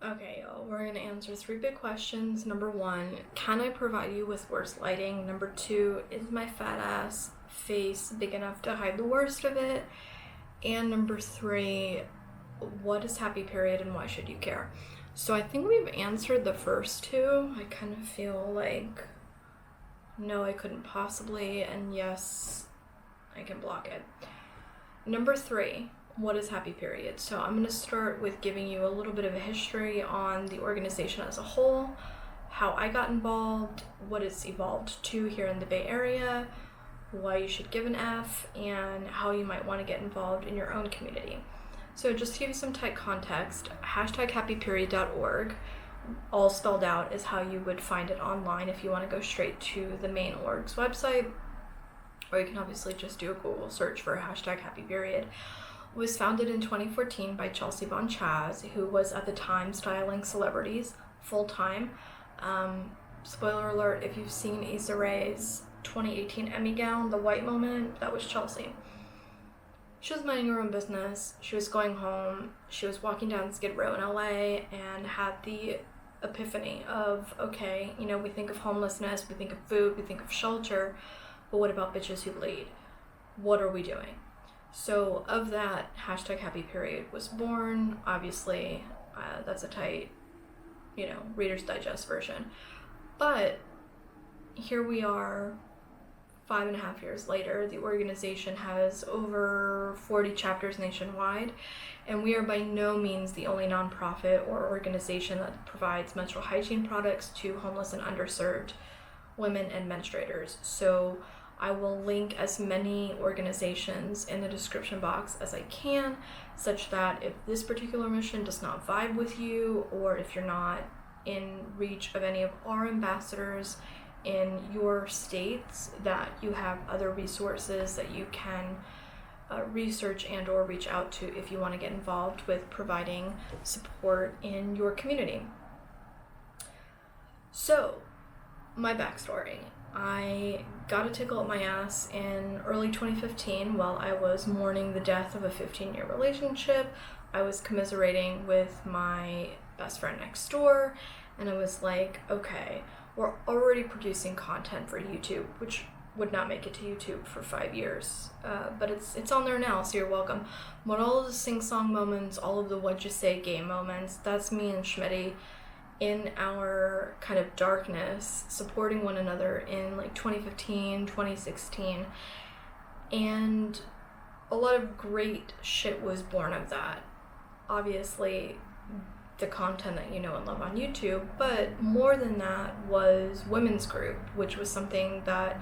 Okay, y'all, we're gonna answer 3 big questions. Number 1, can I provide you with worse lighting? Number 2, is my fat ass face big enough to hide the worst of it? And number 3, what is happy period and why should you care? So I think we've answered the first 2. I kind of feel like no, I couldn't possibly, and yes, I can block it. Number 3, what is happy period? So I'm going to start with giving you a little bit of a history on the organization as a whole, how I got involved, what it's evolved to here in the Bay Area, why you should give an F, and how you might want to get involved in your own community. So just to give you some tight context, #happyperiod.org, all spelled out, is how you would find it online if you want to go straight to the main org's website, or you can obviously just do a Google search for #happyperiod. It was founded in 2014 by Chelsea Von Chaz, who was at the time styling celebrities full-time. Spoiler alert, if you've seen Issa Rae's 2018 Emmy gown, the white moment, that was Chelsea. She was minding her own business. She was going home. She was walking down Skid Row in LA and had the epiphany of, okay, we think of homelessness, we think of food, we think of shelter, but what about bitches who bleed? What are we doing? So of that, #happyperiod was born. Obviously, that's a tight, Reader's Digest version. But here we are, 5.5 years later. The organization has over 40 chapters nationwide, and we are by no means the only nonprofit or organization that provides menstrual hygiene products to homeless and underserved women and menstruators. So I will link as many organizations in the description box as I can, such that if this particular mission does not vibe with you, or if you're not in reach of any of our ambassadors in your states, that you have other resources that you can research and or reach out to if you want to get involved with providing support in your community. So, my backstory. I got a tickle up my ass in early 2015 while I was mourning the death of a 15-year relationship. I was commiserating with my best friend next door, and I was like, okay, we're already producing content for YouTube, which would not make it to YouTube for 5 years, but it's on there now, so you're welcome. But all of the sing-song moments, all of the what'd you say gay moments, that's me and Schmitty in our kind of darkness, supporting one another in like 2015, 2016, and a lot of great shit was born of that. Obviously, the content that you know and love on YouTube, but more than that was Women's Group, which was something that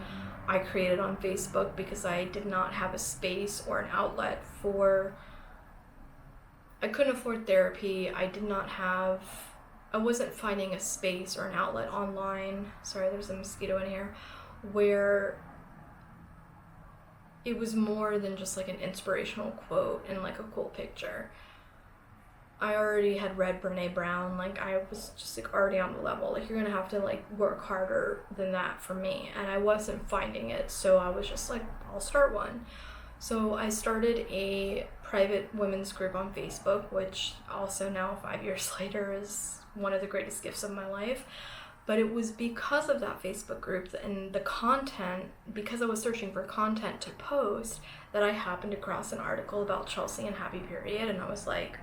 I created on Facebook because I did not have a space or an outlet for, I couldn't afford therapy, I wasn't finding a space or an outlet online, sorry there's a mosquito in here, where it was more than just like an inspirational quote and like a cool picture. I already had read Brene Brown, like I was just like already on the level, like you're gonna have to like work harder than that for me, and I wasn't finding it, so I was just like, I'll start one. So I started a private women's group on Facebook, which also now 5 years later is one of the greatest gifts of my life. But it was because of that Facebook group and the content, because I was searching for content to post, that I happened across an article about Chelsea and Happy Period, and I was like,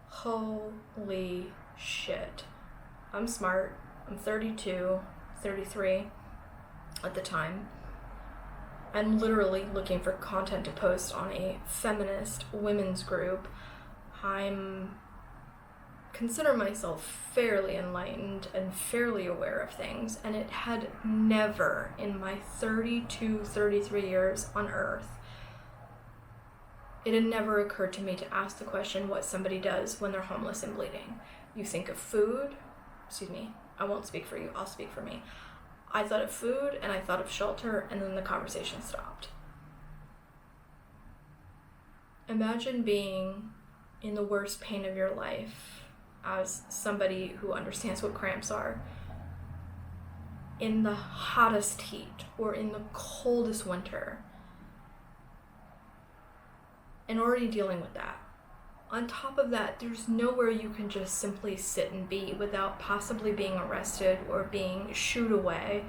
holy shit. I'm smart. I'm 32, 33 at the time. I'm literally looking for content to post on a feminist women's group. Consider myself fairly enlightened and fairly aware of things, and it had never in my 32, 33 years on Earth, it had never occurred to me to ask the question what somebody does when they're homeless and bleeding. You think of food, I won't speak for you, I'll speak for me. I thought of food and I thought of shelter, and then the conversation stopped. Imagine being in the worst pain of your life as somebody who understands what cramps are, in the hottest heat or in the coldest winter, and already dealing with that. On top of that, there's nowhere you can just simply sit and be without possibly being arrested or being shooed away.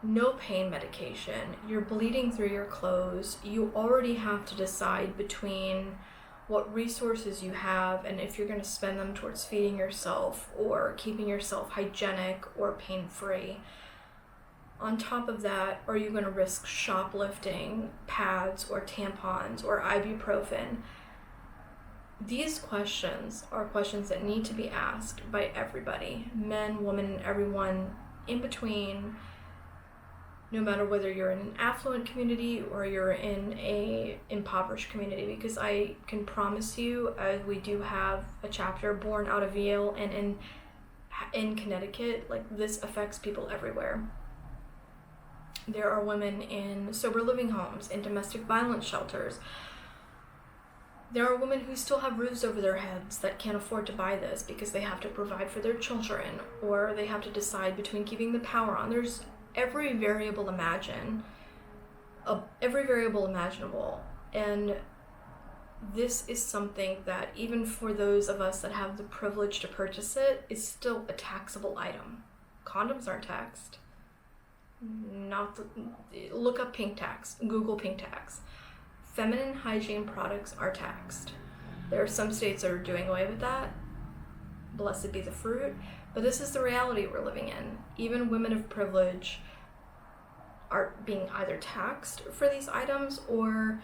No pain medication. You're bleeding through your clothes. You already have to decide between what resources you have and if you're going to spend them towards feeding yourself or keeping yourself hygienic or pain-free. On top of that, are you going to risk shoplifting pads or tampons or ibuprofen? These questions are questions that need to be asked by everybody, men, women, everyone in between, no matter whether you're in an affluent community or you're in a impoverished community, because I can promise you, we do have a chapter born out of Yale and in Connecticut, like this affects people everywhere. There are women in sober living homes, in domestic violence shelters. There are women who still have roofs over their heads that can't afford to buy this because they have to provide for their children, or they have to decide between keeping the power on. There's every variable imaginable, and this is something that even for those of us that have the privilege to purchase it is still a taxable item. Condoms aren't taxed. Look up pink tax, Google pink tax. Feminine hygiene products are taxed. There are some states that are doing away with that. Blessed be the fruit. But this is the reality we're living in. Even women of privilege are being either taxed for these items, or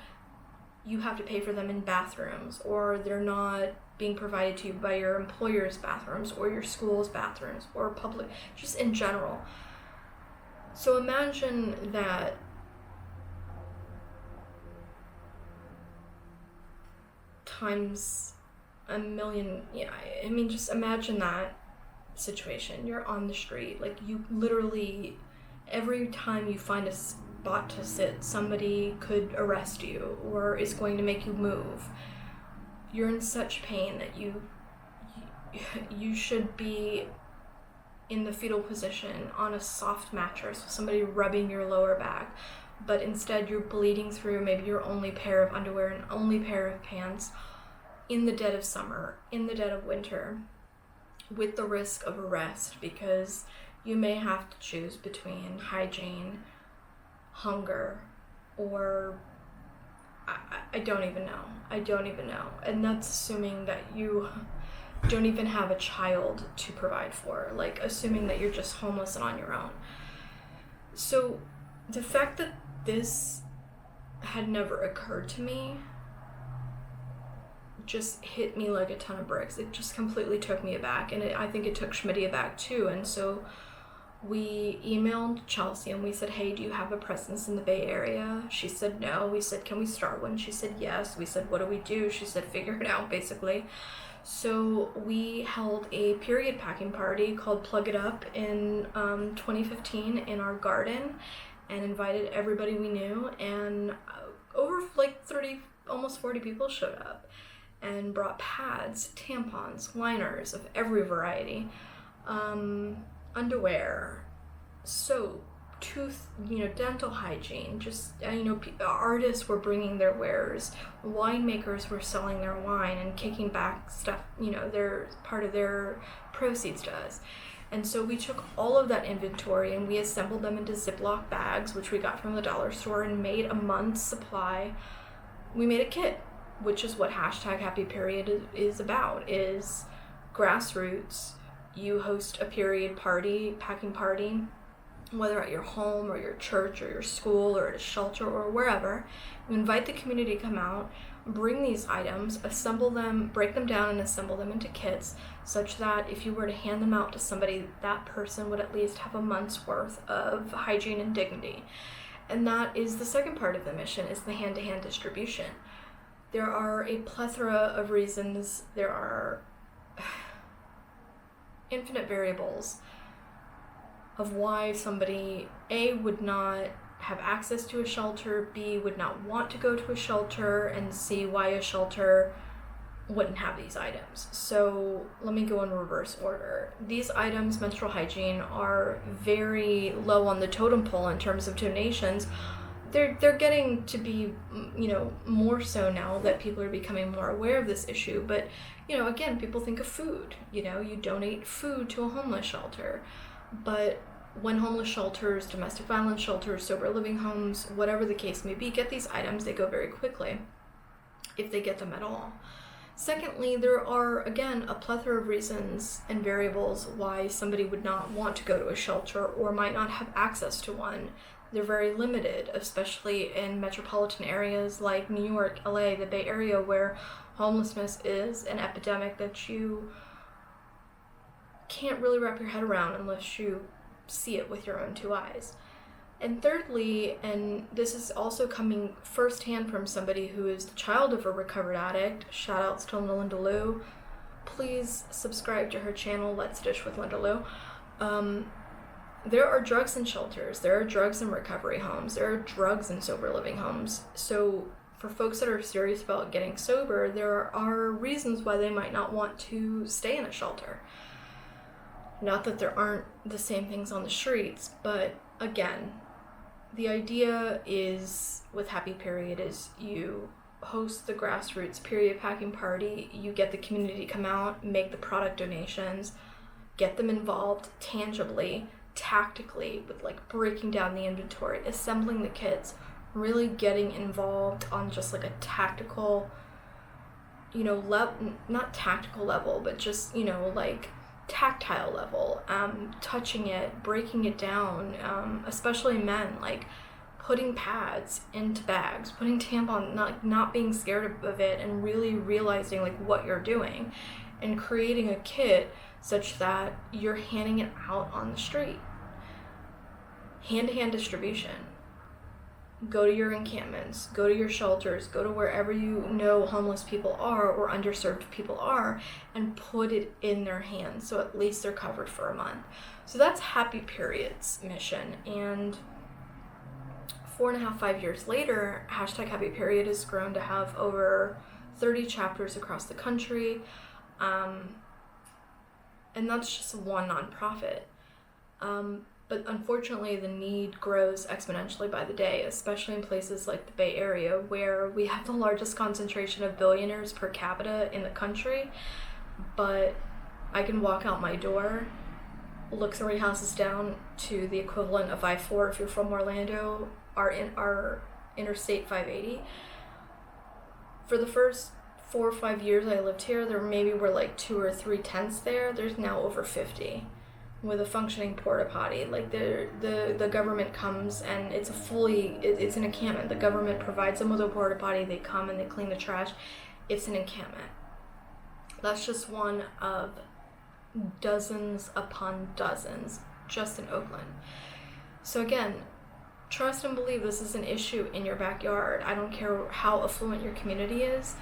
you have to pay for them in bathrooms, or they're not being provided to you by your employer's bathrooms or your school's bathrooms or public, just in general. So imagine that times a million. I mean, just imagine that situation. You're on the street, like you literally, every time you find a spot to sit, somebody could arrest you or is going to make you move. You're in such pain that you should be in the fetal position on a soft mattress with somebody rubbing your lower back, but instead you're bleeding through maybe your only pair of underwear and only pair of pants in the dead of summer, in the dead of winter, with the risk of arrest, because you may have to choose between hygiene, hunger, or I don't even know. And that's assuming that you don't even have a child to provide for, like assuming that you're just homeless and on your own. So the fact that this had never occurred to me just hit me like a ton of bricks. It just completely took me aback, and I think it took Schmitty aback too. And so we emailed Chelsea and we said, hey, do you have a presence in the Bay Area? She said no. We said, can we start one? She said yes. We said, what do we do? She said, figure it out, basically. So we held a period packing party called Plug It Up in 2015 in our garden, and invited everybody we knew, and over like 30, almost 40 people showed up and brought pads, tampons, liners of every variety, underwear, soap, dental hygiene, just, artists were bringing their wares, winemakers were selling their wine and kicking back stuff, their part of their proceeds to us. And so we took all of that inventory and we assembled them into Ziploc bags, which we got from the dollar store, and made a month's supply. We made a kit, which is what #HappyPeriod is about, is grassroots. You host a period party, packing party, whether at your home or your church or your school or at a shelter or wherever. You invite the community to come out, bring these items, assemble them, break them down and assemble them into kits, such that if you were to hand them out to somebody, that person would at least have a month's worth of hygiene and dignity. And that is the second part of the mission, is the hand-to-hand distribution. There are a plethora of reasons. There are infinite variables of why somebody, A, would not have access to a shelter, B, would not want to go to a shelter, and C, why a shelter wouldn't have these items. So let me go in reverse order. These items, menstrual hygiene, are very low on the totem pole in terms of donations. they're getting to be, more so now that people are becoming more aware of this issue. But, again, people think of food. You donate food to a homeless shelter. But when homeless shelters, domestic violence shelters, sober living homes, whatever the case may be, get these items, they go very quickly, if they get them at all. Secondly, there are, again, a plethora of reasons and variables why somebody would not want to go to a shelter or might not have access to one. They're very limited, especially in metropolitan areas like New York, LA, the Bay Area, where homelessness is an epidemic that you can't really wrap your head around unless you see it with your own two eyes. And thirdly, and this is also coming firsthand from somebody who is the child of a recovered addict, shout outs to Linda Lou. Please subscribe to her channel, Let's Dish with Linda Lou. There are drugs in shelters, there are drugs in recovery homes, there are drugs in sober living homes. So for folks that are serious about getting sober, there are reasons why they might not want to stay in a shelter. Not that there aren't the same things on the streets, but again, the idea is, with Happy Period, is you host the grassroots period packing party, you get the community to come out, make the product donations, get them involved tangibly, tactically, with like breaking down the inventory, assembling the kits, really getting involved on just like a tactical, not tactical level, but just, like tactile level, touching it, breaking it down, especially men, like putting pads into bags, putting tampon, not being scared of it, and really realizing like what you're doing, and creating a kit such that you're handing it out on the street. Hand-to-hand distribution. Go to your encampments, go to your shelters, go to wherever you know homeless people are or underserved people are, and put it in their hands so at least they're covered for a month. So that's Happy Period's mission. And 4.5, 5 years later, hashtag Happy Period has grown to have over 30 chapters across the country. And that's just one nonprofit. But unfortunately, the need grows exponentially by the day, especially in places like the Bay Area, where we have the largest concentration of billionaires per capita in the country. But I can walk out my door, look 3 houses down to the equivalent of I-4 if you're from Orlando, our Interstate 580. For the first 4 or 5 years I lived here, there maybe were like 2 or 3 tents there. There's now over 50. With a functioning porta potty. Like the government comes and it's it's an encampment. The government provides them with a porta potty. They come and they clean the trash. It's an encampment. That's just one of dozens upon dozens just in Oakland. So again, trust and believe this is an issue in your backyard. I don't care how affluent your community is.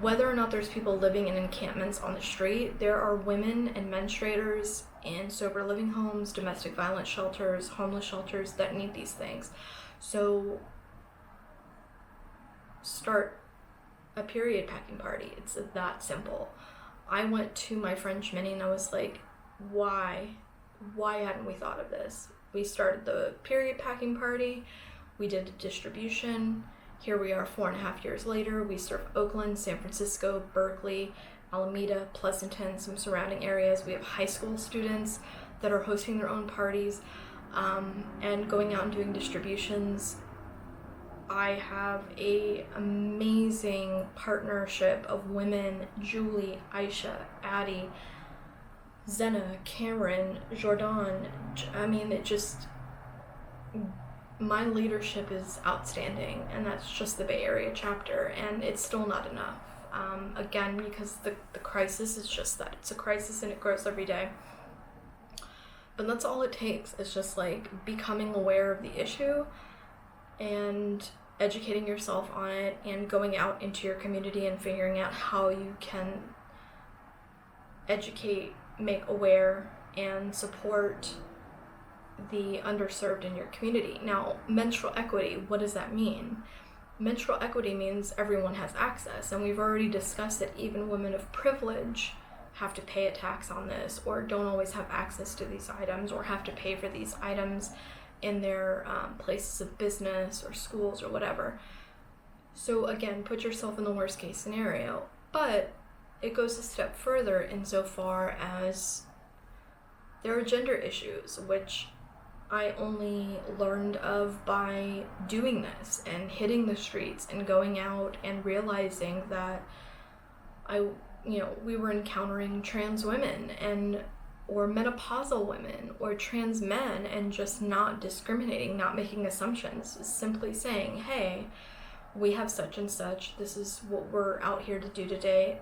Whether or not there's people living in encampments on the street, there are women and menstruators in sober living homes, domestic violence shelters, homeless shelters that need these things. So start a period packing party. It's that simple. I went to my friend Shmini and I was like, why hadn't we thought of this? We started the period packing party. We did a distribution. Here we are 4.5 years later. We serve Oakland, San Francisco, Berkeley, Alameda, Pleasanton, some surrounding areas. We have high school students that are hosting their own parties and going out and doing distributions. I have a amazing partnership of women, Julie, Aisha, Addie, Zena, Cameron, Jordan. I mean, my leadership is outstanding, and that's just the Bay Area chapter, and it's still not enough. Again, because the crisis is just that. It's a crisis and it grows every day. But that's all it takes. It's just like becoming aware of the issue and educating yourself on it and going out into your community and figuring out how you can educate, make aware, and support the underserved in your community. Now, menstrual equity, what does that mean? Menstrual equity means everyone has access, and we've already discussed that even women of privilege have to pay a tax on this, or don't always have access to these items, or have to pay for these items in their places of business or schools or whatever. So again, put yourself in the worst case scenario. But it goes a step further insofar as there are gender issues, which I only learned of by doing this and hitting the streets and going out and realizing that we were encountering trans women or menopausal women or trans men, and just not discriminating, not making assumptions, simply saying, hey, we have such and such, this is what we're out here to do today.